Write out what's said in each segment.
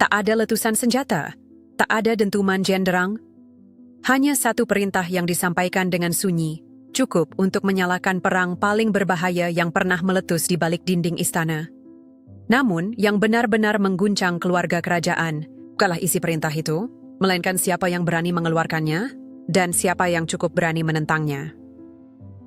Tak ada letusan senjata, tak ada dentuman genderang. Hanya satu perintah yang disampaikan dengan sunyi, cukup untuk menyalakan perang paling berbahaya yang pernah meletus di balik dinding istana. Namun, yang benar-benar mengguncang keluarga kerajaan, bukanlah isi perintah itu, melainkan siapa yang berani mengeluarkannya, dan siapa yang cukup berani menentangnya.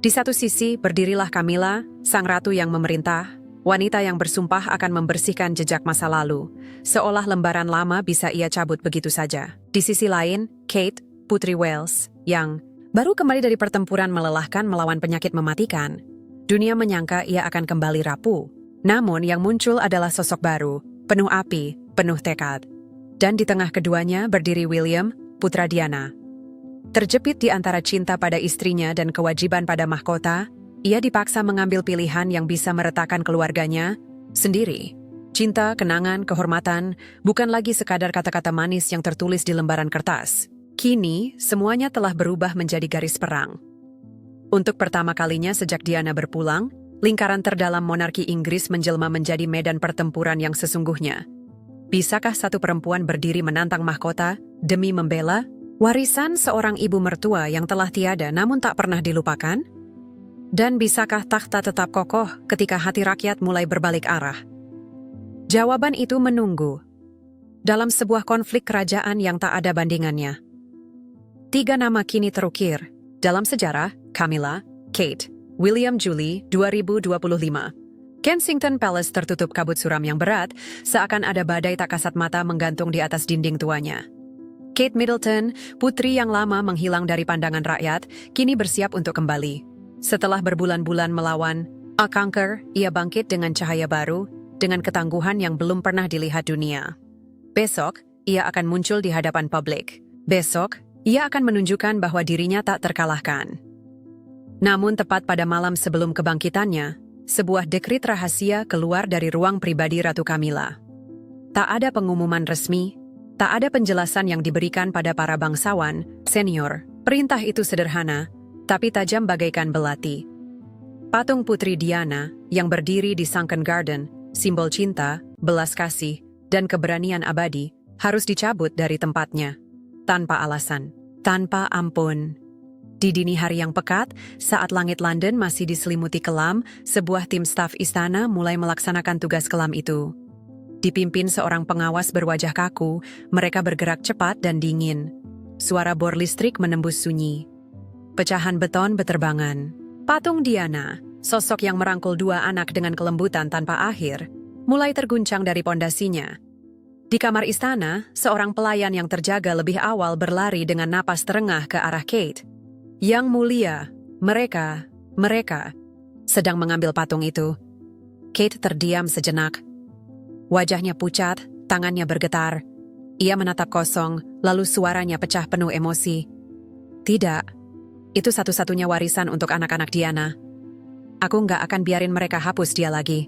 Di satu sisi, berdirilah Camilla, sang ratu yang memerintah, wanita yang bersumpah akan membersihkan jejak masa lalu, seolah lembaran lama bisa ia cabut begitu saja. Di sisi lain, Kate, Putri Wales, yang baru kembali dari pertempuran melelahkan melawan penyakit mematikan. Dunia menyangka ia akan kembali rapuh. Namun yang muncul adalah sosok baru, penuh api, penuh tekad. Dan di tengah keduanya berdiri William, putra Diana. Terjepit di antara cinta pada istrinya dan kewajiban pada mahkota, ia dipaksa mengambil pilihan yang bisa meretakan keluarganya sendiri. Cinta, kenangan, kehormatan, bukan lagi sekadar kata-kata manis yang tertulis di lembaran kertas. Kini, semuanya telah berubah menjadi garis perang. Untuk pertama kalinya sejak Diana berpulang, lingkaran terdalam monarki Inggris menjelma menjadi medan pertempuran yang sesungguhnya. Bisakah satu perempuan berdiri menantang mahkota demi membela warisan seorang ibu mertua yang telah tiada namun tak pernah dilupakan? Dan bisakah takhta tetap kokoh ketika hati rakyat mulai berbalik arah? Jawaban itu menunggu. Dalam sebuah konflik kerajaan yang tak ada bandingannya. 3 nama kini terukir. Dalam sejarah, Camilla, Kate, William Julie, 2025. Kensington Palace tertutup kabut suram yang berat, seakan ada badai tak kasat mata menggantung di atas dinding tuanya. Kate Middleton, putri yang lama menghilang dari pandangan rakyat, kini bersiap untuk kembali. Setelah berbulan-bulan melawan kanker, ia bangkit dengan cahaya baru, dengan ketangguhan yang belum pernah dilihat dunia. Besok, ia akan muncul di hadapan publik. Besok, ia akan menunjukkan bahwa dirinya tak terkalahkan. Namun tepat pada malam sebelum kebangkitannya, sebuah dekrit rahasia keluar dari ruang pribadi Ratu Camilla. Tak ada pengumuman resmi, tak ada penjelasan yang diberikan pada para bangsawan senior. Perintah itu sederhana, tapi tajam bagaikan belati. Patung Putri Diana yang berdiri di Sunken Garden, simbol cinta, belas kasih, dan keberanian abadi, harus dicabut dari tempatnya. Tanpa alasan, tanpa ampun. Di dini hari yang pekat, saat langit London masih diselimuti kelam, sebuah tim staf istana mulai melaksanakan tugas kelam itu. Dipimpin seorang pengawas berwajah kaku, mereka bergerak cepat dan dingin. Suara bor listrik menembus sunyi. Pecahan beton beterbangan. Patung Diana, sosok yang merangkul 2 anak dengan kelembutan tanpa akhir, mulai terguncang dari pondasinya. Di kamar istana, seorang pelayan yang terjaga lebih awal berlari dengan napas terengah ke arah Kate. Yang mulia, mereka sedang mengambil patung itu. Kate terdiam sejenak. Wajahnya pucat, tangannya bergetar. Ia menatap kosong, lalu suaranya pecah penuh emosi. Tidak. Itu satu-satunya warisan untuk anak-anak Diana. Aku nggak akan biarin mereka hapus dia lagi.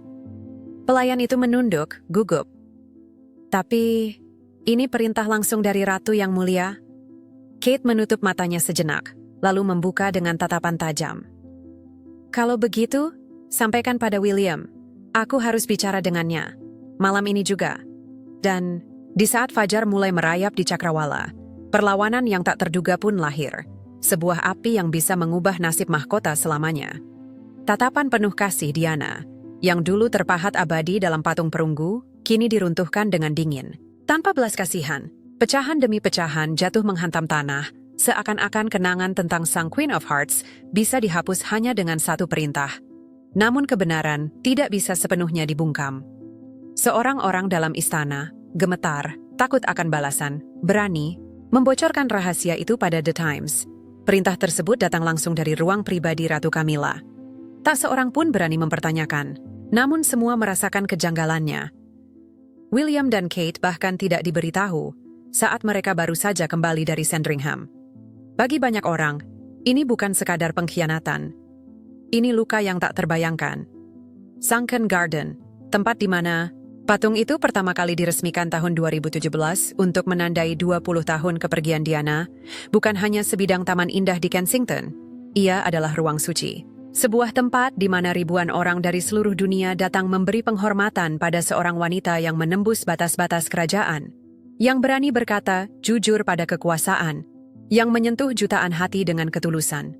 Pelayan itu menunduk, gugup. Tapi, ini perintah langsung dari Ratu yang mulia. Kate menutup matanya sejenak, lalu membuka dengan tatapan tajam. Kalau begitu, sampaikan pada William. Aku harus bicara dengannya. Malam ini juga. Dan, di saat fajar mulai merayap di cakrawala, perlawanan yang tak terduga pun lahir. Sebuah api yang bisa mengubah nasib mahkota selamanya. Tatapan penuh kasih Diana, yang dulu terpahat abadi dalam patung perunggu, kini diruntuhkan dengan dingin. Tanpa belas kasihan, pecahan demi pecahan jatuh menghantam tanah, seakan-akan kenangan tentang sang Queen of Hearts bisa dihapus hanya dengan satu perintah. Namun kebenaran tidak bisa sepenuhnya dibungkam. Seorang orang dalam istana, gemetar, takut akan balasan, berani, membocorkan rahasia itu pada The Times. Perintah tersebut datang langsung dari ruang pribadi Ratu Camilla. Tak seorang pun berani mempertanyakan, namun semua merasakan kejanggalannya. William dan Kate bahkan tidak diberitahu saat mereka baru saja kembali dari Sandringham. Bagi banyak orang, ini bukan sekadar pengkhianatan. Ini luka yang tak terbayangkan. Sunken Garden, tempat di mana patung itu pertama kali diresmikan tahun 2017 untuk menandai 20 tahun kepergian Diana, bukan hanya sebidang taman indah di Kensington. Ia adalah ruang suci. Sebuah tempat di mana ribuan orang dari seluruh dunia datang memberi penghormatan pada seorang wanita yang menembus batas-batas kerajaan, yang berani berkata jujur pada kekuasaan, yang menyentuh jutaan hati dengan ketulusan.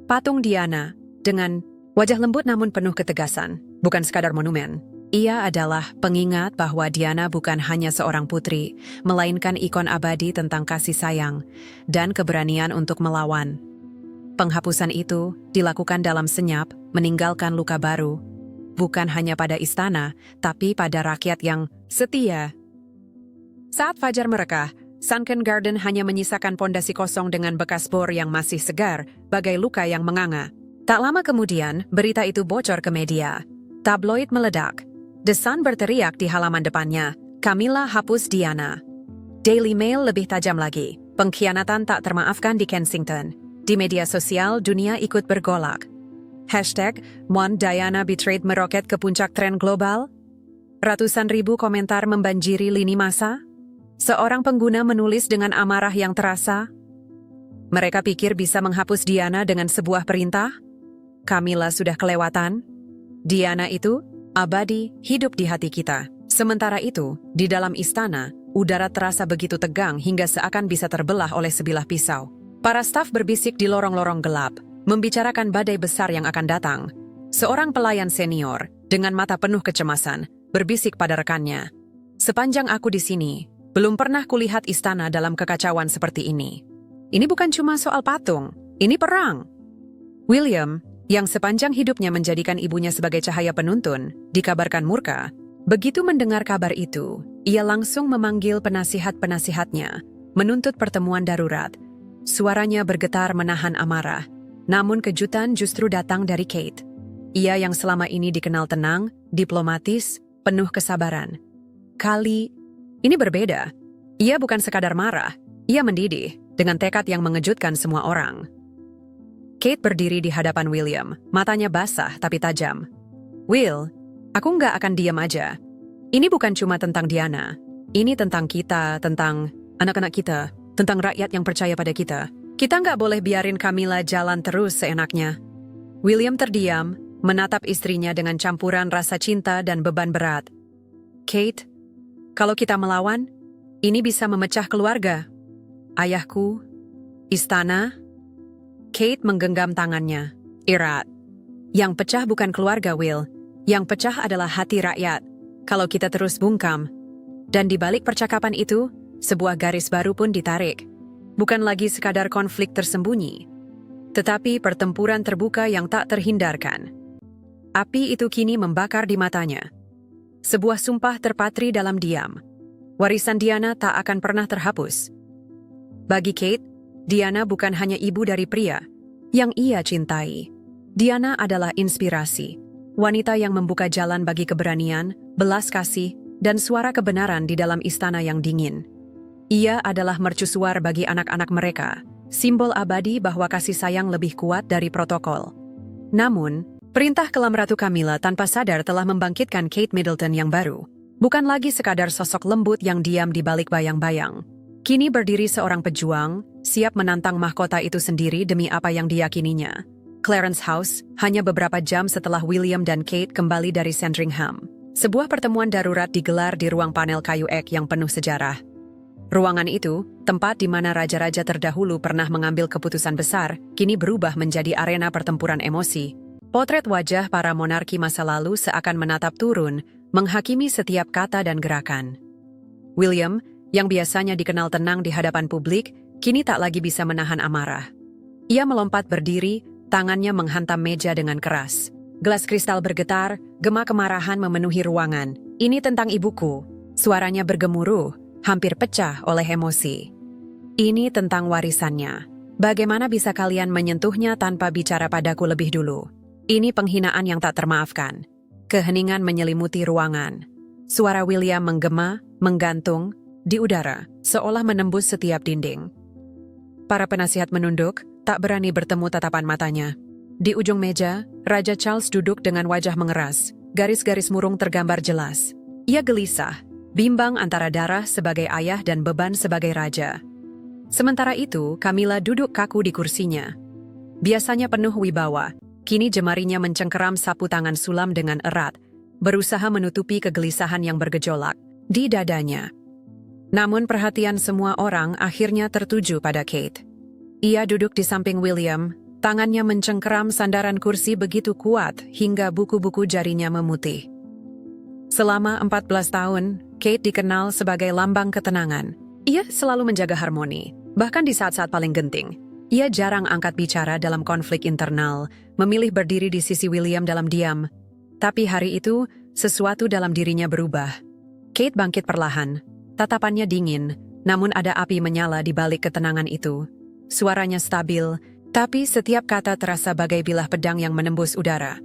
Patung Diana, dengan wajah lembut namun penuh ketegasan, bukan sekadar monumen. Ia adalah pengingat bahwa Diana bukan hanya seorang putri, melainkan ikon abadi tentang kasih sayang dan keberanian untuk melawan. Penghapusan itu dilakukan dalam senyap, meninggalkan luka baru, bukan hanya pada istana, tapi pada rakyat yang setia. Saat fajar merekah, Sunken Garden hanya menyisakan pondasi kosong dengan bekas bor yang masih segar, bagai luka yang menganga. Tak lama kemudian, berita itu bocor ke media. Tabloid meledak. The Sun berteriak di halaman depannya, Camilla hapus Diana. Daily Mail lebih tajam lagi. Pengkhianatan tak termaafkan di Kensington. Di media sosial, dunia ikut bergolak. Hashtag, Mon Diana betrayed meroket ke puncak tren global. Ratusan ribu komentar membanjiri lini masa. Seorang pengguna menulis dengan amarah yang terasa. Mereka pikir bisa menghapus Diana dengan sebuah perintah? Camilla sudah kelewatan. Diana itu abadi, hidup di hati kita. Sementara itu, di dalam istana, udara terasa begitu tegang hingga seakan bisa terbelah oleh sebilah pisau. Para staf berbisik di lorong-lorong gelap, membicarakan badai besar yang akan datang. Seorang pelayan senior, dengan mata penuh kecemasan, berbisik pada rekannya. Sepanjang aku di sini, belum pernah kulihat istana dalam kekacauan seperti ini. Ini bukan cuma soal patung, ini perang. William, yang sepanjang hidupnya menjadikan ibunya sebagai cahaya penuntun, dikabarkan murka. Begitu mendengar kabar itu, ia langsung memanggil penasihat-penasihatnya, menuntut pertemuan darurat. Suaranya bergetar menahan amarah, namun kejutan justru datang dari Kate. Ia yang selama ini dikenal tenang, diplomatis, penuh kesabaran. Kali ini berbeda. Ia bukan sekadar marah, ia mendidih dengan tekad yang mengejutkan semua orang. Kate berdiri di hadapan William, matanya basah tapi tajam. Will, aku nggak akan diam aja. Ini bukan cuma tentang Diana. Ini tentang kita, tentang anak-anak kita, tentang rakyat yang percaya pada kita. Kita nggak boleh biarin Camilla jalan terus seenaknya. William terdiam, menatap istrinya dengan campuran rasa cinta dan beban berat. Kate, kalau kita melawan, ini bisa memecah keluarga. Ayahku, istana. Kate menggenggam tangannya. Erat. Yang pecah bukan keluarga, Will. Yang pecah adalah hati rakyat. Kalau kita terus bungkam. Dan di balik percakapan itu, sebuah garis baru pun ditarik. Bukan lagi sekadar konflik tersembunyi, tetapi pertempuran terbuka yang tak terhindarkan. Api itu kini membakar di matanya. Sebuah sumpah terpatri dalam diam. Warisan Diana tak akan pernah terhapus. Bagi Kate, Diana bukan hanya ibu dari pria yang ia cintai. Diana adalah inspirasi, wanita yang membuka jalan bagi keberanian, belas kasih, dan suara kebenaran di dalam istana yang dingin. Ia adalah mercusuar bagi anak-anak mereka, simbol abadi bahwa kasih sayang lebih kuat dari protokol. Namun, perintah kelam Ratu Camilla tanpa sadar telah membangkitkan Kate Middleton yang baru. Bukan lagi sekadar sosok lembut yang diam di balik bayang-bayang. Kini berdiri seorang pejuang, siap menantang mahkota itu sendiri demi apa yang diyakininya. Clarence House, hanya beberapa jam setelah William dan Kate kembali dari Sandringham. Sebuah pertemuan darurat digelar di ruang panel kayu ek yang penuh sejarah. Ruangan itu, tempat di mana raja-raja terdahulu pernah mengambil keputusan besar, kini berubah menjadi arena pertempuran emosi. Potret wajah para monarki masa lalu seakan menatap turun, menghakimi setiap kata dan gerakan. William, yang biasanya dikenal tenang di hadapan publik, kini tak lagi bisa menahan amarah. Ia melompat berdiri, tangannya menghantam meja dengan keras. Gelas kristal bergetar, gema kemarahan memenuhi ruangan. Ini tentang ibuku. Suaranya bergemuruh, hampir pecah oleh emosi. Ini tentang warisannya. Bagaimana bisa kalian menyentuhnya tanpa bicara padaku lebih dulu? Ini penghinaan yang tak termaafkan. Keheningan menyelimuti ruangan. Suara William menggema, menggantung, di udara, seolah menembus setiap dinding. Para penasihat menunduk, tak berani bertemu tatapan matanya. Di ujung meja, Raja Charles duduk dengan wajah mengeras, garis-garis murung tergambar jelas. Ia gelisah, bimbang antara darah sebagai ayah dan beban sebagai raja. Sementara itu, Camilla duduk kaku di kursinya. Biasanya penuh wibawa, Kini jemarinya mencengkeram sapu tangan sulam dengan erat, berusaha menutupi kegelisahan yang bergejolak di dadanya. Namun perhatian semua orang akhirnya tertuju pada Kate. Ia duduk di samping William, tangannya mencengkeram sandaran kursi begitu kuat hingga buku-buku jarinya memutih. Selama 14 tahun, Kate dikenal sebagai lambang ketenangan. Ia selalu menjaga harmoni, bahkan di saat-saat paling genting. Ia jarang angkat bicara dalam konflik internal, memilih berdiri di sisi William dalam diam. Tapi hari itu, sesuatu dalam dirinya berubah. Kate bangkit perlahan. Tatapannya dingin, namun ada api menyala di balik ketenangan itu. Suaranya stabil, tapi setiap kata terasa bagai bilah pedang yang menembus udara.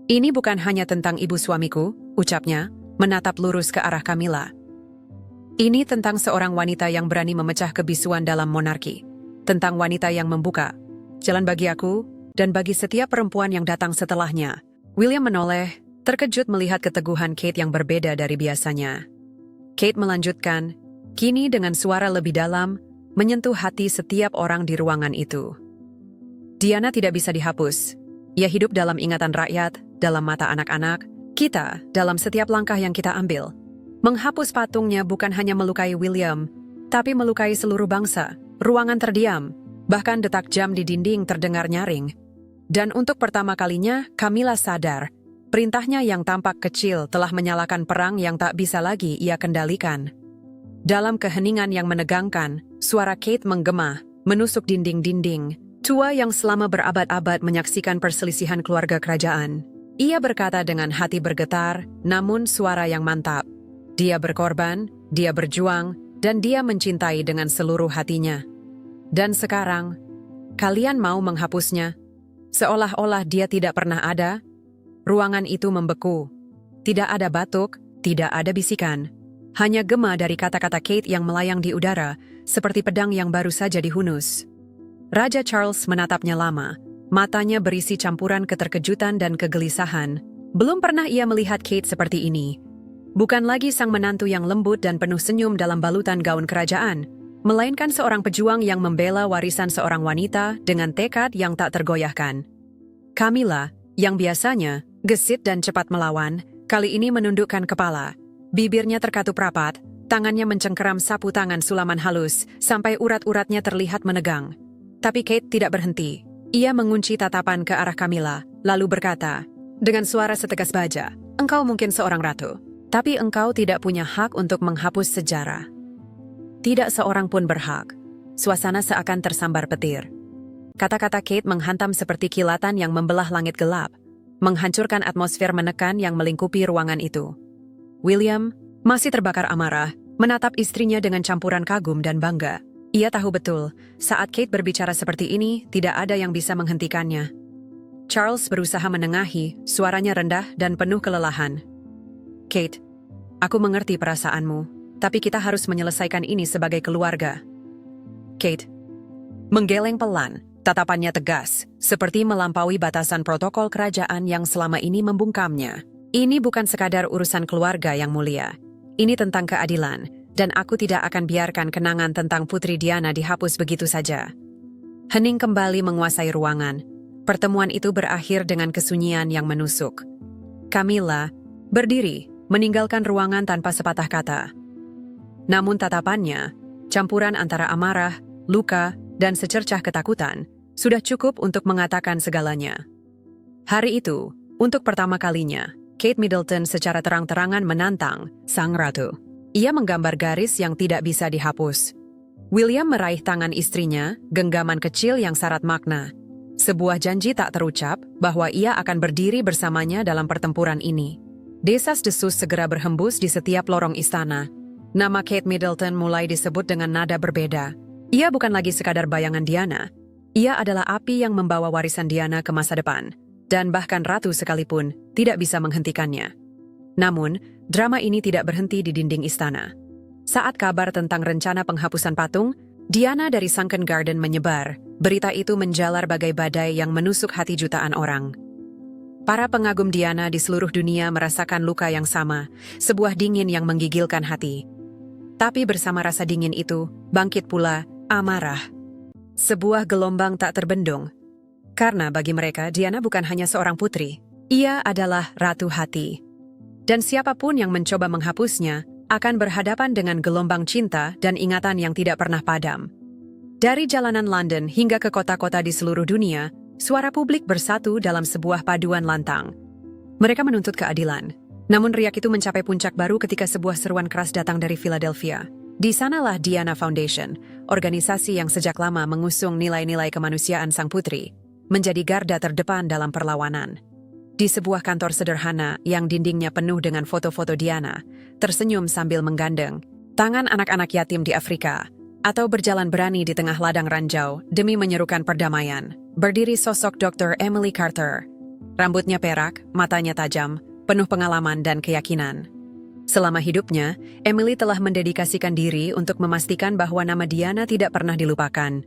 "Ini bukan hanya tentang ibu suamiku," ucapnya, menatap lurus ke arah Camilla. "Ini tentang seorang wanita yang berani memecah kebisuan dalam monarki. Tentang wanita yang membuka jalan bagi aku dan bagi setiap perempuan yang datang setelahnya." William menoleh, terkejut melihat keteguhan Kate yang berbeda dari biasanya. Kate melanjutkan, kini dengan suara lebih dalam, menyentuh hati setiap orang di ruangan itu. "Diana tidak bisa dihapus. Ia hidup dalam ingatan rakyat, dalam mata anak-anak, kita, dalam setiap langkah yang kita ambil. Menghapus patungnya bukan hanya melukai William, tapi melukai seluruh bangsa. Ruangan terdiam, bahkan detak jam di dinding terdengar nyaring. Dan untuk pertama kalinya, Camilla sadar, perintahnya yang tampak kecil telah menyalakan perang yang tak bisa lagi ia kendalikan." Dalam keheningan yang menegangkan, suara Kate menggema, menusuk dinding-dinding, tua yang selama berabad-abad menyaksikan perselisihan keluarga kerajaan. Ia berkata dengan hati bergetar, namun suara yang mantap. Dia berkorban, dia berjuang, dan dia mencintai dengan seluruh hatinya. Dan sekarang, kalian mau menghapusnya? Seolah-olah dia tidak pernah ada. Ruangan itu membeku. Tidak ada batuk, tidak ada bisikan. Hanya gema dari kata-kata Kate yang melayang di udara, seperti pedang yang baru saja dihunus. Raja Charles menatapnya lama. Matanya berisi campuran keterkejutan dan kegelisahan. Belum pernah ia melihat Kate seperti ini. Bukan lagi sang menantu yang lembut dan penuh senyum dalam balutan gaun kerajaan, melainkan seorang pejuang yang membela warisan seorang wanita dengan tekad yang tak tergoyahkan. Camilla, yang biasanya gesit dan cepat melawan, kali ini menundukkan kepala. Bibirnya terkatup rapat, tangannya mencengkeram sapu tangan sulaman halus, sampai urat-uratnya terlihat menegang. Tapi Kate tidak berhenti. Ia mengunci tatapan ke arah Camilla, lalu berkata, dengan suara setegas baja, "Engkau mungkin seorang ratu, tapi engkau tidak punya hak untuk menghapus sejarah." Tidak seorang pun berhak. Suasana seakan tersambar petir. Kata-kata Kate menghantam seperti kilatan yang membelah langit gelap, menghancurkan atmosfer menekan yang melingkupi ruangan itu. William, masih terbakar amarah, menatap istrinya dengan campuran kagum dan bangga. Ia tahu betul, saat Kate berbicara seperti ini, tidak ada yang bisa menghentikannya. Charles berusaha menengahi, suaranya rendah dan penuh kelelahan. "Kate, aku mengerti perasaanmu, tapi kita harus menyelesaikan ini sebagai keluarga." Kate menggeleng pelan, tatapannya tegas, seperti melampaui batasan protokol kerajaan yang selama ini membungkamnya. "Ini bukan sekadar urusan keluarga yang mulia. Ini tentang keadilan, dan aku tidak akan biarkan kenangan tentang Putri Diana dihapus begitu saja." Hening kembali menguasai ruangan. Pertemuan itu berakhir dengan kesunyian yang menusuk. Camilla berdiri, meninggalkan ruangan tanpa sepatah kata. Namun tatapannya, campuran antara amarah, luka, dan secercah ketakutan, sudah cukup untuk mengatakan segalanya. Hari itu, untuk pertama kalinya, Kate Middleton secara terang-terangan menantang sang ratu. Ia menggambar garis yang tidak bisa dihapus. William meraih tangan istrinya, genggaman kecil yang syarat makna. Sebuah janji tak terucap bahwa ia akan berdiri bersamanya dalam pertempuran ini. Desas-desus segera berhembus di setiap lorong istana. Nama Kate Middleton mulai disebut dengan nada berbeda. Ia bukan lagi sekadar bayangan Diana. Ia adalah api yang membawa warisan Diana ke masa depan, dan bahkan ratu sekalipun tidak bisa menghentikannya. Namun, drama ini tidak berhenti di dinding istana. Saat kabar tentang rencana penghapusan patung, Diana dari Sunken Garden menyebar. Berita itu menjalar bagai badai yang menusuk hati jutaan orang. Para pengagum Diana di seluruh dunia merasakan luka yang sama, sebuah dingin yang menggigilkan hati. Tapi bersama rasa dingin itu, bangkit pula amarah. Sebuah gelombang tak terbendung. Karena bagi mereka, Diana bukan hanya seorang putri. Ia adalah ratu hati. Dan siapapun yang mencoba menghapusnya akan berhadapan dengan gelombang cinta dan ingatan yang tidak pernah padam. Dari jalanan London hingga ke kota-kota di seluruh dunia, suara publik bersatu dalam sebuah paduan lantang. Mereka menuntut keadilan. Namun riak itu mencapai puncak baru ketika sebuah seruan keras datang dari Philadelphia. Di sanalah Diana Foundation, organisasi yang sejak lama mengusung nilai-nilai kemanusiaan sang putri, menjadi garda terdepan dalam perlawanan. Di sebuah kantor sederhana yang dindingnya penuh dengan foto-foto Diana, tersenyum sambil menggandeng tangan anak-anak yatim di Afrika, atau berjalan berani di tengah ladang ranjau demi menyerukan perdamaian, berdiri sosok Dr. Emily Carter. Rambutnya perak, matanya tajam, penuh pengalaman dan keyakinan. Selama hidupnya, Emily telah mendedikasikan diri untuk memastikan bahwa nama Diana tidak pernah dilupakan.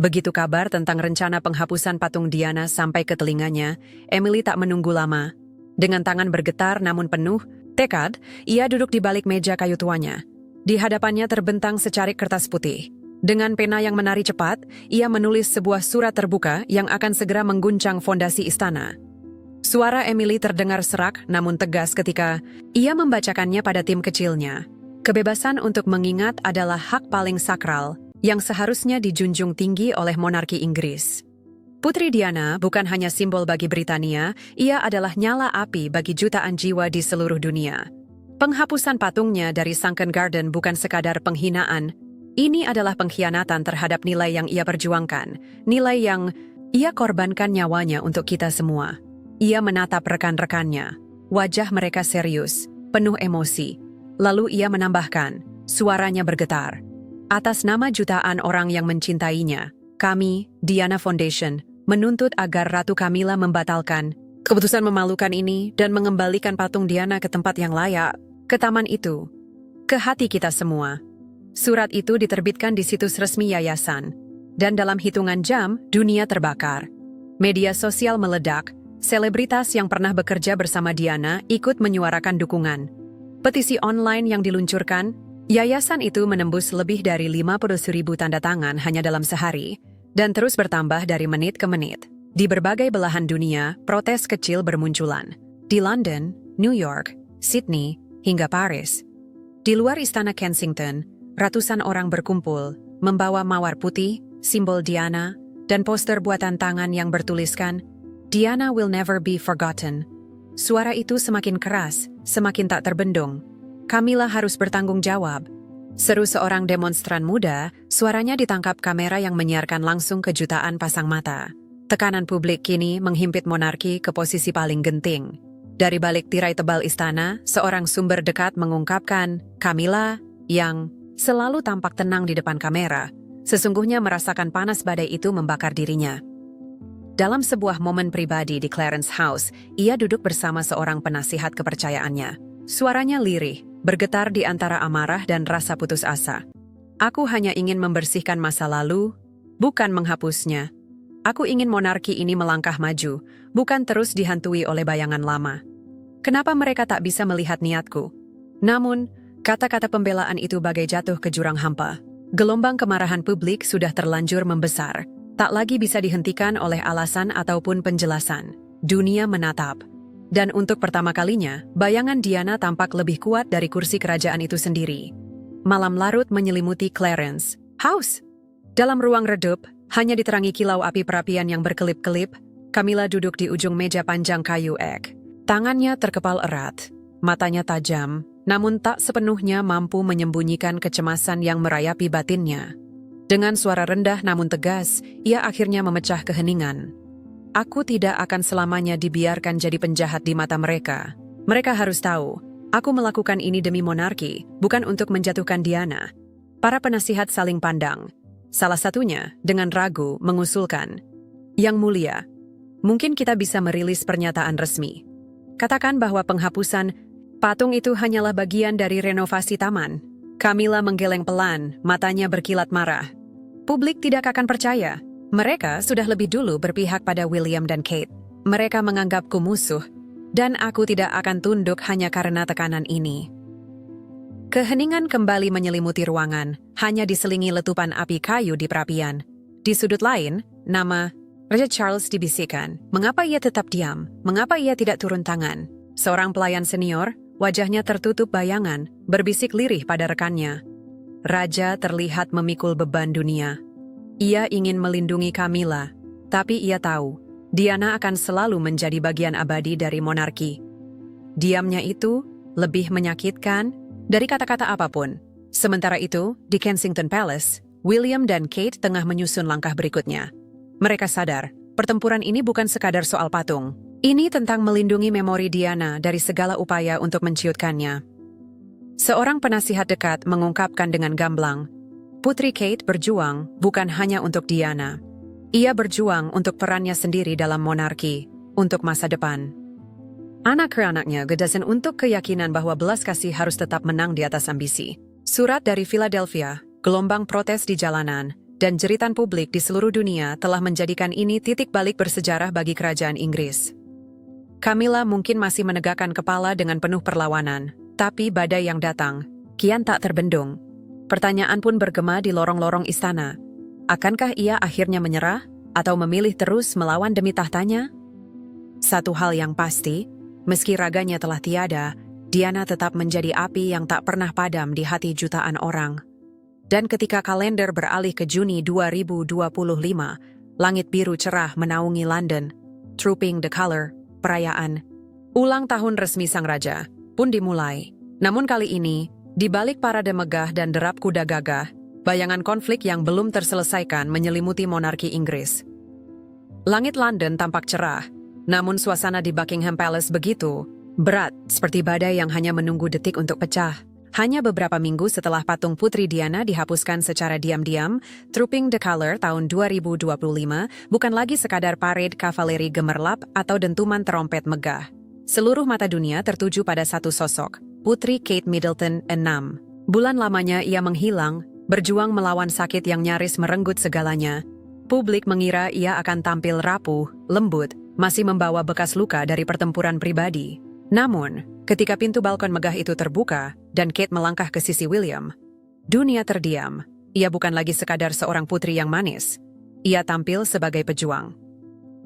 Begitu kabar tentang rencana penghapusan patung Diana sampai ke telinganya, Emily tak menunggu lama. Dengan tangan bergetar namun penuh tekad, ia duduk di balik meja kayu tuanya. Di hadapannya terbentang secarik kertas putih. Dengan pena yang menari cepat, ia menulis sebuah surat terbuka yang akan segera mengguncang fondasi istana. Suara Emily terdengar serak namun tegas ketika ia membacakannya pada tim kecilnya. Kebebasan untuk mengingat adalah hak paling sakral yang seharusnya dijunjung tinggi oleh monarki Inggris. Putri Diana bukan hanya simbol bagi Britania, ia adalah nyala api bagi jutaan jiwa di seluruh dunia. Penghapusan patungnya dari Sunken Garden bukan sekadar penghinaan, ini adalah pengkhianatan terhadap nilai yang ia perjuangkan, nilai yang ia korbankan nyawanya untuk kita semua. Ia menatap rekan-rekannya. Wajah mereka serius, penuh emosi. Lalu ia menambahkan, suaranya bergetar. Atas nama jutaan orang yang mencintainya, kami, Diana Foundation, menuntut agar Ratu Camilla membatalkan keputusan memalukan ini dan mengembalikan patung Diana ke tempat yang layak, ke taman itu, ke hati kita semua. Surat itu diterbitkan di situs resmi yayasan. Dan dalam hitungan jam, dunia terbakar. Media sosial meledak. Selebritas yang pernah bekerja bersama Diana ikut menyuarakan dukungan. Petisi online yang diluncurkan, yayasan itu menembus lebih dari 50.000 tanda tangan hanya dalam sehari, dan terus bertambah dari menit ke menit. Di berbagai belahan dunia, protes kecil bermunculan. Di London, New York, Sydney, hingga Paris. Di luar istana Kensington, ratusan orang berkumpul, membawa mawar putih, simbol Diana, dan poster buatan tangan yang bertuliskan, Diana will never be forgotten. Suara itu semakin keras, semakin tak terbendung. Camilla harus bertanggung jawab. Seru seorang demonstran muda, suaranya ditangkap kamera yang menyiarkan langsung ke jutaan pasang mata. Tekanan publik kini menghimpit monarki ke posisi paling genting. Dari balik tirai tebal istana, seorang sumber dekat mengungkapkan, Camilla, yang selalu tampak tenang di depan kamera, sesungguhnya merasakan panas badai itu membakar dirinya. Dalam sebuah momen pribadi di Clarence House, ia duduk bersama seorang penasihat kepercayaannya. Suaranya lirih, bergetar di antara amarah dan rasa putus asa. Aku hanya ingin membersihkan masa lalu, bukan menghapusnya. Aku ingin monarki ini melangkah maju, bukan terus dihantui oleh bayangan lama. Kenapa mereka tak bisa melihat niatku? Namun, kata-kata pembelaan itu bagai jatuh ke jurang hampa. Gelombang kemarahan publik sudah terlanjur membesar. Tak lagi bisa dihentikan oleh alasan ataupun penjelasan. Dunia menatap. Dan untuk pertama kalinya, bayangan Diana tampak lebih kuat dari kursi kerajaan itu sendiri. Malam larut menyelimuti Clarence House. Dalam ruang redup, hanya diterangi kilau api perapian yang berkelip-kelip, Camilla duduk di ujung meja panjang kayu ek. Tangannya terkepal erat, matanya tajam, namun tak sepenuhnya mampu menyembunyikan kecemasan yang merayapi batinnya. Dengan suara rendah namun tegas, ia akhirnya memecah keheningan. Aku tidak akan selamanya dibiarkan jadi penjahat di mata mereka. Mereka harus tahu, aku melakukan ini demi monarki, bukan untuk menjatuhkan Diana. Para penasihat saling pandang. Salah satunya, dengan ragu, mengusulkan, Yang Mulia, mungkin kita bisa merilis pernyataan resmi. Katakan bahwa penghapusan patung itu hanyalah bagian dari renovasi taman. Camilla menggeleng pelan, matanya berkilat marah. Publik tidak akan percaya. Mereka sudah lebih dulu berpihak pada William dan Kate. Mereka menganggapku musuh, dan aku tidak akan tunduk hanya karena tekanan ini. Keheningan kembali menyelimuti ruangan, hanya diselingi letupan api kayu di perapian. Di sudut lain, nama Raja Charles dibisikkan. Mengapa ia tetap diam? Mengapa ia tidak turun tangan? Seorang pelayan senior, wajahnya tertutup bayangan, berbisik lirih pada rekannya. Raja terlihat memikul beban dunia. Ia ingin melindungi Camilla, tapi ia tahu Diana akan selalu menjadi bagian abadi dari monarki. Diamnya itu lebih menyakitkan dari kata-kata apapun. Sementara itu, di Kensington Palace, William dan Kate tengah menyusun langkah berikutnya. Mereka sadar, pertempuran ini bukan sekadar soal patung. Ini tentang melindungi memori Diana dari segala upaya untuk menciutkannya. Seorang penasihat dekat mengungkapkan dengan gamblang, Putri Kate berjuang bukan hanya untuk Diana. Ia berjuang untuk perannya sendiri dalam monarki, untuk masa depan. Anak-anaknya gedasan untuk keyakinan bahwa belas kasih harus tetap menang di atas ambisi. Surat dari Philadelphia, gelombang protes di jalanan, dan jeritan publik di seluruh dunia telah menjadikan ini titik balik bersejarah bagi kerajaan Inggris. Camilla mungkin masih menegakkan kepala dengan penuh perlawanan, tapi badai yang datang kian tak terbendung. Pertanyaan pun bergema di lorong-lorong istana. Akankah ia akhirnya menyerah atau memilih terus melawan demi tahtanya? Satu hal yang pasti, meski raganya telah tiada, Diana tetap menjadi api yang tak pernah padam di hati jutaan orang. Dan ketika kalender beralih ke Juni 2025, langit biru cerah menaungi London, Trooping the Colour, perayaan ulang tahun resmi sang raja pun dimulai. Namun kali ini, di balik parade megah dan derap kuda gagah, bayangan konflik yang belum terselesaikan menyelimuti monarki Inggris. Langit London tampak cerah, namun suasana di Buckingham Palace begitu berat, seperti badai yang hanya menunggu detik untuk pecah. Hanya beberapa minggu setelah patung Putri Diana dihapuskan secara diam-diam, Trooping the Colour tahun 2025 bukan lagi sekadar parade kavaleri gemerlap atau dentuman terompet megah. Seluruh mata dunia tertuju pada satu sosok, Putri Kate Middleton VI. Bulan lamanya ia menghilang, berjuang melawan sakit yang nyaris merenggut segalanya. Publik mengira ia akan tampil rapuh, lembut, masih membawa bekas luka dari pertempuran pribadi. Namun, ketika pintu balkon megah itu terbuka dan Kate melangkah ke sisi William, dunia terdiam. Ia bukan lagi sekadar seorang putri yang manis. Ia tampil sebagai pejuang.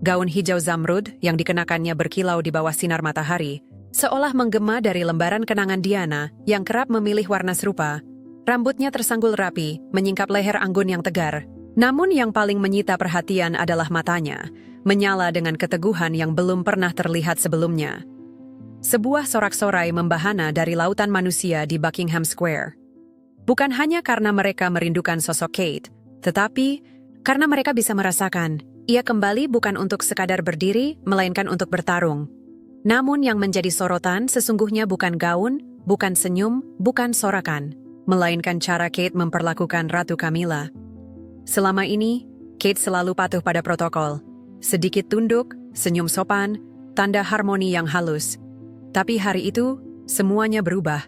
Gaun hijau zamrud yang dikenakannya berkilau di bawah sinar matahari, seolah menggema dari lembaran kenangan Diana yang kerap memilih warna serupa. Rambutnya tersanggul rapi, menyingkap leher anggun yang tegar. Namun yang paling menyita perhatian adalah matanya, menyala dengan keteguhan yang belum pernah terlihat sebelumnya. Sebuah sorak-sorai membahana dari lautan manusia di Buckingham Square. Bukan hanya karena mereka merindukan sosok Kate, tetapi karena mereka bisa merasakan ia kembali bukan untuk sekadar berdiri, melainkan untuk bertarung. Namun yang menjadi sorotan sesungguhnya bukan gaun, bukan senyum, bukan sorakan, melainkan cara Kate memperlakukan Ratu Camilla. Selama ini, Kate selalu patuh pada protokol. Sedikit tunduk, senyum sopan, tanda harmoni yang halus. Tapi hari itu, semuanya berubah.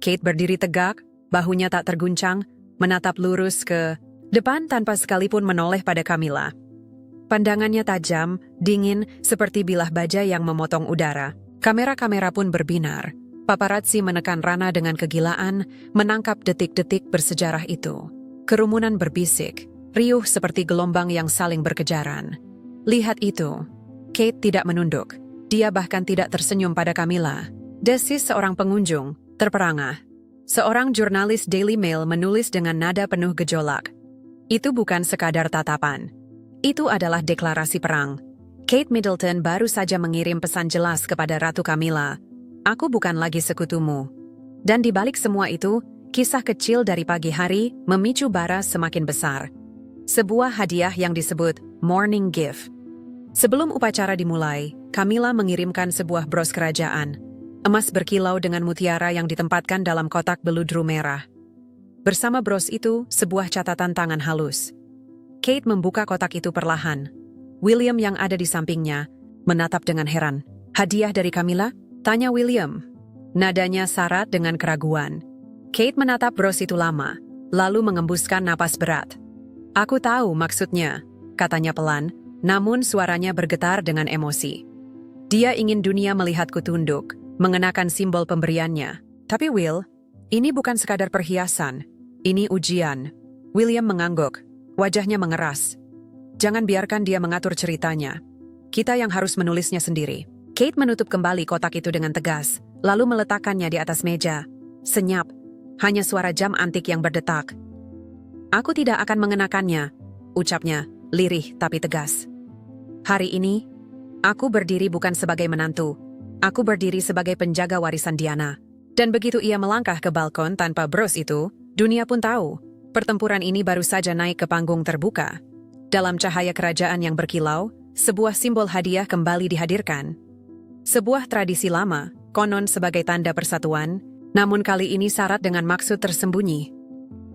Kate berdiri tegak, bahunya tak terguncang, menatap lurus ke depan tanpa sekalipun menoleh pada Camilla. Pandangannya tajam, dingin, seperti bilah baja yang memotong udara. Kamera-kamera pun berbinar. Paparazzi menekan Rana dengan kegilaan, menangkap detik-detik bersejarah itu. Kerumunan berbisik, riuh seperti gelombang yang saling berkejaran. Lihat itu. Kate tidak menunduk. Dia bahkan tidak tersenyum pada Camilla. Desis seorang pengunjung, terperangah. Seorang jurnalis Daily Mail menulis dengan nada penuh gejolak. Itu bukan sekadar tatapan. Itu adalah deklarasi perang. Kate Middleton baru saja mengirim pesan jelas kepada Ratu Camilla. Aku bukan lagi sekutumu. Dan di balik semua itu, kisah kecil dari pagi hari memicu bara semakin besar. Sebuah hadiah yang disebut morning gift. Sebelum upacara dimulai, Camilla mengirimkan sebuah bros kerajaan. Emas berkilau dengan mutiara yang ditempatkan dalam kotak beludru merah. Bersama bros itu, sebuah catatan tangan halus. Kate membuka kotak itu perlahan. William yang ada di sampingnya menatap dengan heran. Hadiah dari Camilla? Tanya William. Nadanya syarat dengan keraguan. Kate menatap bros itu lama, lalu mengembuskan napas berat. Aku tahu maksudnya, katanya pelan, namun suaranya bergetar dengan emosi. Dia ingin dunia melihatku tunduk, mengenakan simbol pemberiannya. Tapi Will, ini bukan sekadar perhiasan. Ini ujian. William mengangguk. Wajahnya mengeras. Jangan biarkan dia mengatur ceritanya. Kita yang harus menulisnya sendiri. Kate menutup kembali kotak itu dengan tegas, lalu meletakkannya di atas meja. Senyap, hanya suara jam antik yang berdetak. Aku tidak akan mengenakannya, ucapnya, lirih tapi tegas. Hari ini, aku berdiri bukan sebagai menantu. Aku berdiri sebagai penjaga warisan Diana. Dan begitu ia melangkah ke balkon tanpa bros itu, dunia pun tahu. Pertempuran ini baru saja naik ke panggung terbuka. Dalam cahaya kerajaan yang berkilau, sebuah simbol hadiah kembali dihadirkan. Sebuah tradisi lama, konon sebagai tanda persatuan, namun kali ini syarat dengan maksud tersembunyi.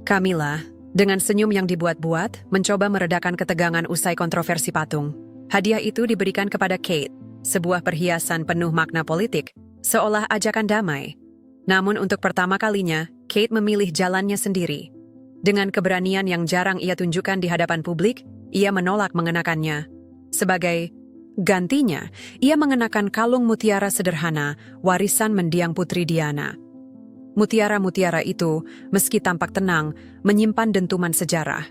Camilla, dengan senyum yang dibuat-buat, mencoba meredakan ketegangan usai kontroversi patung. Hadiah itu diberikan kepada Kate, sebuah perhiasan penuh makna politik, seolah ajakan damai. Namun untuk pertama kalinya, Kate memilih jalannya sendiri. Dengan keberanian yang jarang ia tunjukkan di hadapan publik, ia menolak mengenakannya. Sebagai gantinya, ia mengenakan kalung mutiara sederhana, warisan mendiang Putri Diana. Mutiara-mutiara itu, meski tampak tenang, menyimpan dentuman sejarah.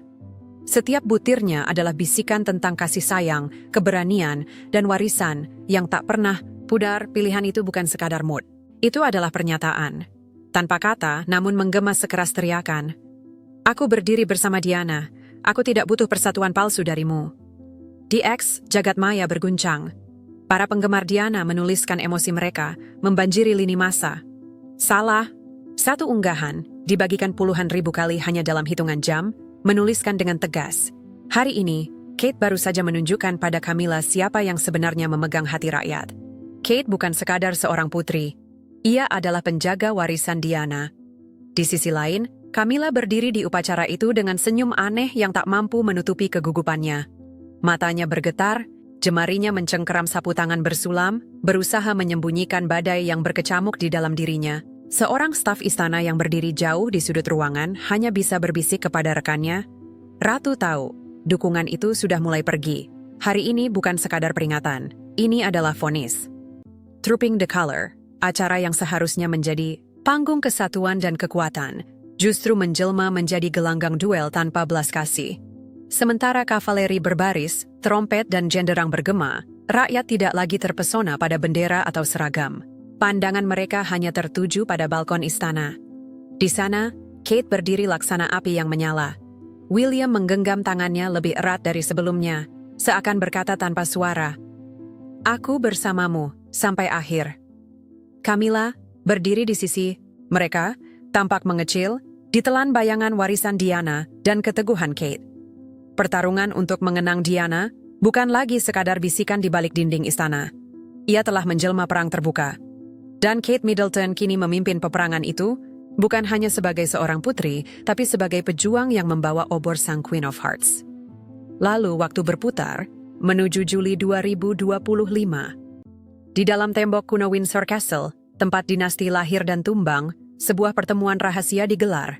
Setiap butirnya adalah bisikan tentang kasih sayang, keberanian, dan warisan yang tak pernah pudar. Pilihan itu bukan sekadar mood. Itu adalah pernyataan. Tanpa kata, namun menggema sekeras teriakan. Aku berdiri bersama Diana. Aku tidak butuh persatuan palsu darimu. Di X, jagat maya berguncang. Para penggemar Diana menuliskan emosi mereka, membanjiri lini massa. Salah. Satu unggahan, dibagikan puluhan ribu kali hanya dalam hitungan jam, menuliskan dengan tegas. Hari ini, Kate baru saja menunjukkan pada Camilla siapa yang sebenarnya memegang hati rakyat. Kate bukan sekadar seorang putri. Ia adalah penjaga warisan Diana. Di sisi lain, Camilla berdiri di upacara itu dengan senyum aneh yang tak mampu menutupi kegugupannya. Matanya bergetar, jemarinya mencengkeram sapu tangan bersulam, berusaha menyembunyikan badai yang berkecamuk di dalam dirinya. Seorang staf istana yang berdiri jauh di sudut ruangan hanya bisa berbisik kepada rekannya, "Ratu tahu, dukungan itu sudah mulai pergi. Hari ini bukan sekadar peringatan, ini adalah vonis." Trooping the Color, acara yang seharusnya menjadi panggung kesatuan dan kekuatan, justru menjelma menjadi gelanggang duel tanpa belas kasih. Sementara kavaleri berbaris, trompet dan genderang bergema, rakyat tidak lagi terpesona pada bendera atau seragam. Pandangan mereka hanya tertuju pada balkon istana. Di sana, Kate berdiri laksana api yang menyala. William menggenggam tangannya lebih erat dari sebelumnya, seakan berkata tanpa suara, "Aku bersamamu sampai akhir." Camilla berdiri di sisi mereka, tampak mengecil, ditelan bayangan warisan Diana dan keteguhan Kate. Pertarungan untuk mengenang Diana bukan lagi sekadar bisikan di balik dinding istana. Ia telah menjelma perang terbuka. Dan Kate Middleton kini memimpin peperangan itu, bukan hanya sebagai seorang putri, tapi sebagai pejuang yang membawa obor sang Queen of Hearts. Lalu waktu berputar, menuju Juli 2025. Di dalam tembok kuno Windsor Castle, tempat dinasti lahir dan tumbang, sebuah pertemuan rahasia digelar.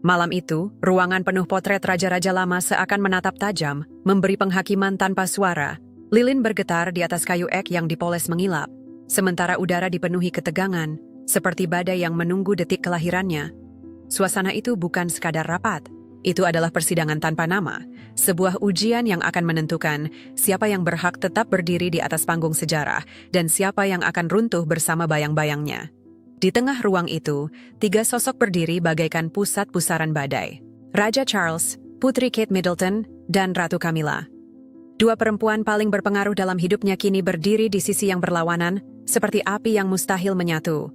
Malam itu, ruangan penuh potret raja-raja lama seakan menatap tajam, memberi penghakiman tanpa suara. Lilin bergetar di atas kayu ek yang dipoles mengilap, sementara udara dipenuhi ketegangan, seperti badai yang menunggu detik kelahirannya. Suasana itu bukan sekadar rapat. Itu adalah persidangan tanpa nama, sebuah ujian yang akan menentukan siapa yang berhak tetap berdiri di atas panggung sejarah dan siapa yang akan runtuh bersama bayang-bayangnya. Di tengah ruang itu, 3 sosok berdiri bagaikan pusat pusaran badai. Raja Charles, Putri Kate Middleton, dan Ratu Camilla. 2 perempuan paling berpengaruh dalam hidupnya kini berdiri di sisi yang berlawanan, seperti api yang mustahil menyatu.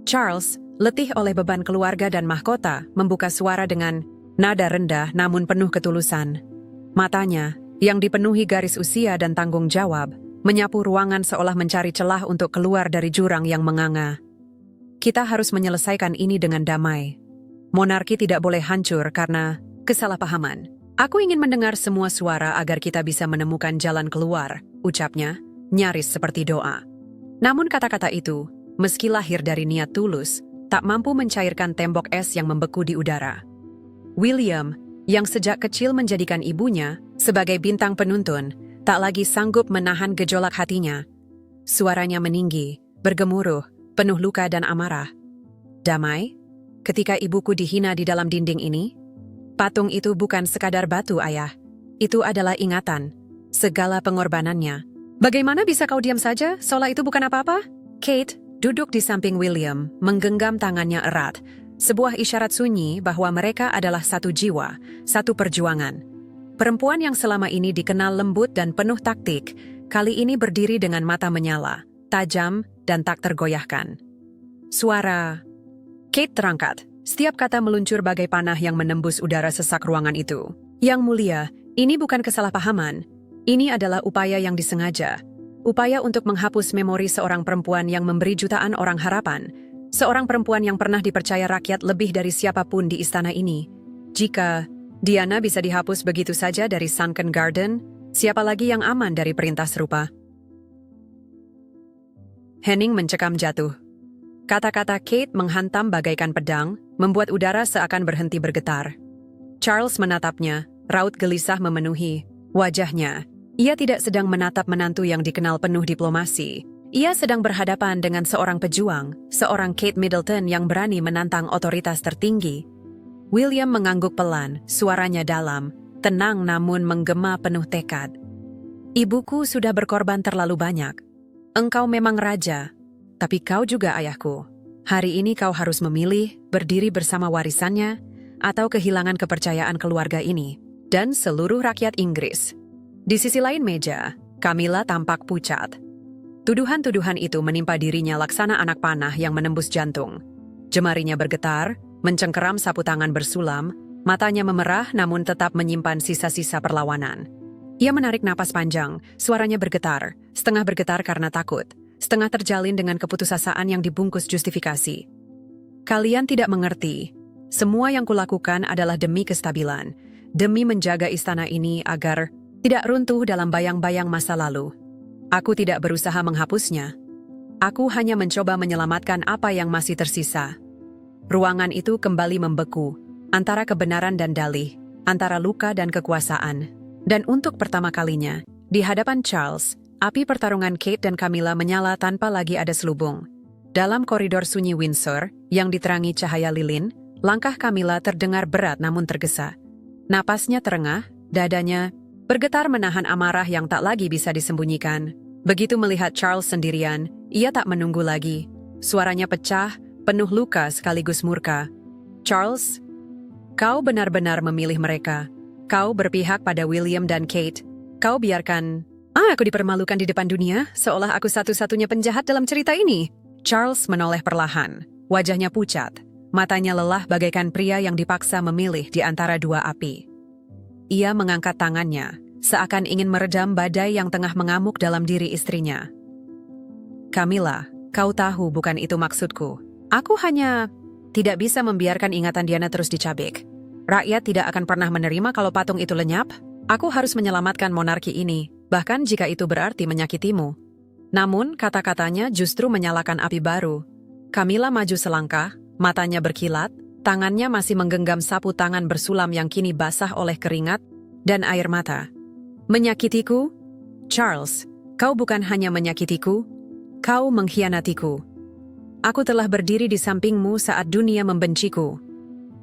Charles, letih oleh beban keluarga dan mahkota, membuka suara dengan nada rendah namun penuh ketulusan. Matanya, yang dipenuhi garis usia dan tanggung jawab, menyapu ruangan seolah mencari celah untuk keluar dari jurang yang menganga. Kita harus menyelesaikan ini dengan damai. Monarki tidak boleh hancur karena kesalahpahaman. Aku ingin mendengar semua suara agar kita bisa menemukan jalan keluar, ucapnya, nyaris seperti doa. Namun kata-kata itu, meski lahir dari niat tulus, tak mampu mencairkan tembok es yang membeku di udara. William, yang sejak kecil menjadikan ibunya sebagai bintang penuntun, tak lagi sanggup menahan gejolak hatinya. Suaranya meninggi, bergemuruh, penuh luka dan amarah. Damai? Ketika ibuku dihina di dalam dinding ini? Patung itu bukan sekadar batu, ayah. itu adalah ingatan. Segala pengorbanannya. Bagaimana bisa kau diam saja, seolah itu bukan apa-apa? Kate duduk di samping William, menggenggam tangannya erat. Sebuah isyarat sunyi bahwa mereka adalah satu jiwa, satu perjuangan. Perempuan yang selama ini dikenal lembut dan penuh taktik, kali ini berdiri dengan mata menyala, tajam dan tak tergoyahkan. Suara Kate terangkat. Setiap kata meluncur bagai panah yang menembus udara sesak ruangan itu. Yang mulia, ini bukan kesalahpahaman. Ini adalah upaya yang disengaja. Upaya untuk menghapus memori seorang perempuan yang memberi jutaan orang harapan. Seorang perempuan yang pernah dipercaya rakyat lebih dari siapapun di istana ini. Jika Diana bisa dihapus begitu saja dari Sunken Garden, siapa lagi yang aman dari perintah serupa? Henning mencekam jatuh. Kata-kata Kate menghantam bagaikan pedang, membuat udara seakan berhenti bergetar. Charles menatapnya, raut gelisah memenuhi wajahnya. Ia tidak sedang menatap menantu yang dikenal penuh diplomasi. Ia sedang berhadapan dengan seorang pejuang, seorang Kate Middleton yang berani menantang otoritas tertinggi. William mengangguk pelan, suaranya dalam, tenang namun menggema penuh tekad. Ibuku sudah berkorban terlalu banyak. Engkau memang raja, tapi kau juga ayahku. Hari ini kau harus memilih berdiri bersama warisannya atau kehilangan kepercayaan keluarga ini dan seluruh rakyat Inggris. Di sisi lain meja, Camilla tampak pucat. Tuduhan-tuduhan itu menimpa dirinya laksana anak panah yang menembus jantung. Jemarinya bergetar, mencengkeram sapu tangan bersulam, matanya memerah namun tetap menyimpan sisa-sisa perlawanan. Ia menarik napas panjang, suaranya bergetar, setengah bergetar karena takut, setengah terjalin dengan keputusasaan yang dibungkus justifikasi. Kalian tidak mengerti. Semua yang kulakukan adalah demi kestabilan, demi menjaga istana ini agar tidak runtuh dalam bayang-bayang masa lalu. Aku tidak berusaha menghapusnya. Aku hanya mencoba menyelamatkan apa yang masih tersisa. Ruangan itu kembali membeku, antara kebenaran dan dalih, antara luka dan kekuasaan. Dan untuk pertama kalinya, di hadapan Charles, api pertarungan Kate dan Camilla menyala tanpa lagi ada selubung. Dalam koridor sunyi Windsor, yang diterangi cahaya lilin, langkah Camilla terdengar berat namun tergesa. Napasnya terengah, dadanya bergetar menahan amarah yang tak lagi bisa disembunyikan. Begitu melihat Charles sendirian, ia tak menunggu lagi. Suaranya pecah, penuh luka sekaligus murka. Charles, kau benar-benar memilih mereka. Kau berpihak pada William dan Kate. Kau biarkan aku dipermalukan di depan dunia, seolah aku satu-satunya penjahat dalam cerita ini. Charles menoleh perlahan, wajahnya pucat, matanya lelah bagaikan pria yang dipaksa memilih di antara dua api. Ia mengangkat tangannya, seakan ingin meredam badai yang tengah mengamuk dalam diri istrinya. Camilla, kau tahu bukan itu maksudku. Aku hanya tidak bisa membiarkan ingatan Diana terus dicabik. Rakyat tidak akan pernah menerima kalau patung itu lenyap. Aku harus menyelamatkan monarki ini, bahkan jika itu berarti menyakitimu. Namun, kata-katanya justru menyalakan api baru. Camilla maju selangkah, matanya berkilat, tangannya masih menggenggam sapu tangan bersulam yang kini basah oleh keringat dan air mata. Menyakitiku? Charles, kau bukan hanya menyakitiku, kau mengkhianatiku. Aku telah berdiri di sampingmu saat dunia membenciku.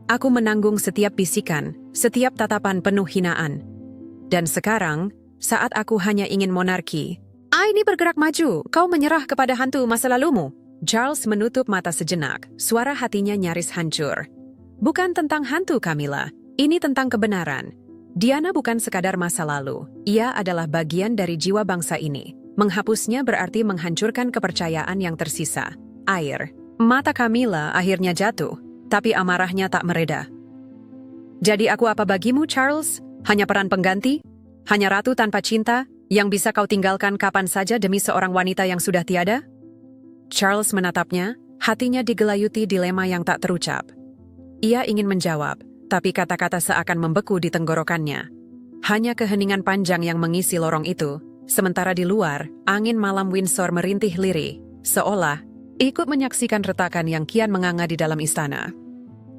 Aku menanggung setiap bisikan, setiap tatapan penuh hinaan. Dan sekarang, saat aku hanya ingin monarki, ini bergerak maju, kau menyerah kepada hantu masa lalumu. Charles menutup mata sejenak, suara hatinya nyaris hancur. Bukan tentang hantu Camilla, ini tentang kebenaran. Diana bukan sekadar masa lalu, ia adalah bagian dari jiwa bangsa ini. Menghapusnya berarti menghancurkan kepercayaan yang tersisa. Air. Mata Camilla akhirnya jatuh, tapi amarahnya tak mereda. Jadi aku apa bagimu, Charles? Hanya peran pengganti? Hanya ratu tanpa cinta, yang bisa kau tinggalkan kapan saja demi seorang wanita yang sudah tiada? Charles menatapnya, hatinya digelayuti dilema yang tak terucap. Ia ingin menjawab, tapi kata-kata seakan membeku di tenggorokannya. Hanya keheningan panjang yang mengisi lorong itu, sementara di luar, angin malam Windsor merintih lirih, seolah ikut menyaksikan retakan yang kian menganga di dalam istana.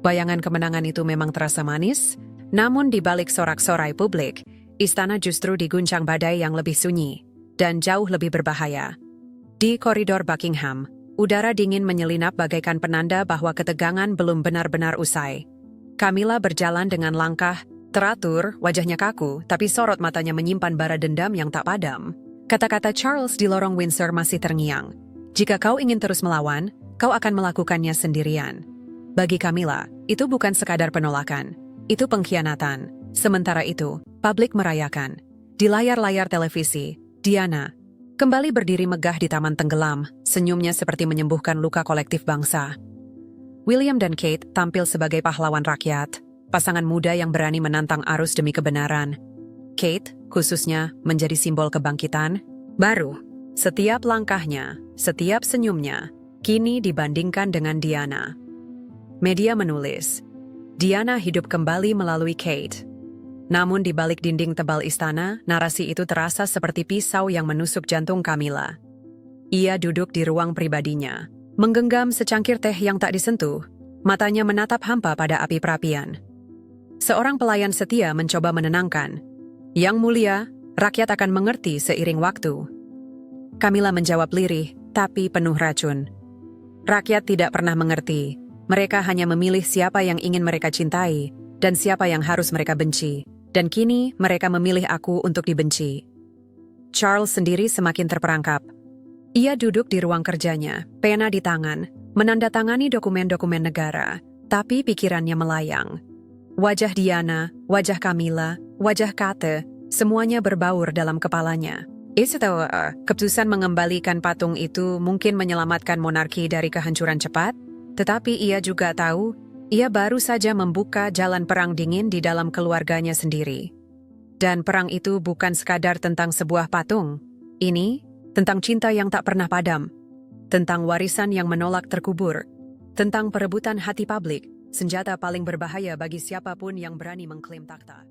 Bayangan kemenangan itu memang terasa manis, namun di balik sorak-sorai publik, istana justru diguncang badai yang lebih sunyi dan jauh lebih berbahaya. Di koridor Buckingham, udara dingin menyelinap bagaikan penanda bahwa ketegangan belum benar-benar usai. Camilla berjalan dengan langkah Teratur, wajahnya kaku, tapi sorot matanya menyimpan bara dendam yang tak padam. Kata-kata Charles di lorong Windsor masih terngiang. Jika kau ingin terus melawan, kau akan melakukannya sendirian. Bagi Camilla, itu bukan sekadar penolakan. Itu pengkhianatan. Sementara itu, publik merayakan. Di layar-layar televisi, Diana kembali berdiri megah di taman tenggelam, senyumnya seperti menyembuhkan luka kolektif bangsa. William dan Kate tampil sebagai pahlawan rakyat, pasangan muda yang berani menantang arus demi kebenaran. Kate, khususnya, menjadi simbol kebangkitan baru. Setiap langkahnya, setiap senyumnya, kini dibandingkan dengan Diana. Media menulis, Diana hidup kembali melalui Kate. Namun di balik dinding tebal istana, narasi itu terasa seperti pisau yang menusuk jantung Camilla. Ia duduk di ruang pribadinya, menggenggam secangkir teh yang tak disentuh, matanya menatap hampa pada api perapian. Seorang pelayan setia mencoba menenangkan. Yang mulia, rakyat akan mengerti seiring waktu. Camilla menjawab lirih, tapi penuh racun. Rakyat tidak pernah mengerti. Mereka hanya memilih siapa yang ingin mereka cintai, dan siapa yang harus mereka benci. Dan kini, mereka memilih aku untuk dibenci. Charles sendiri semakin terperangkap. Ia duduk di ruang kerjanya, pena di tangan, menandatangani dokumen-dokumen negara, tapi pikirannya melayang. Wajah Diana, wajah Camilla, wajah Kate, semuanya berbaur dalam kepalanya. Keputusan mengembalikan patung itu mungkin menyelamatkan monarki dari kehancuran cepat, tetapi ia juga tahu, ia baru saja membuka jalan perang dingin di dalam keluarganya sendiri. Dan perang itu bukan sekadar tentang sebuah patung. Ini, tentang cinta yang tak pernah padam. Tentang warisan yang menolak terkubur. Tentang perebutan hati publik, senjata paling berbahaya bagi siapapun yang berani mengklaim takhta.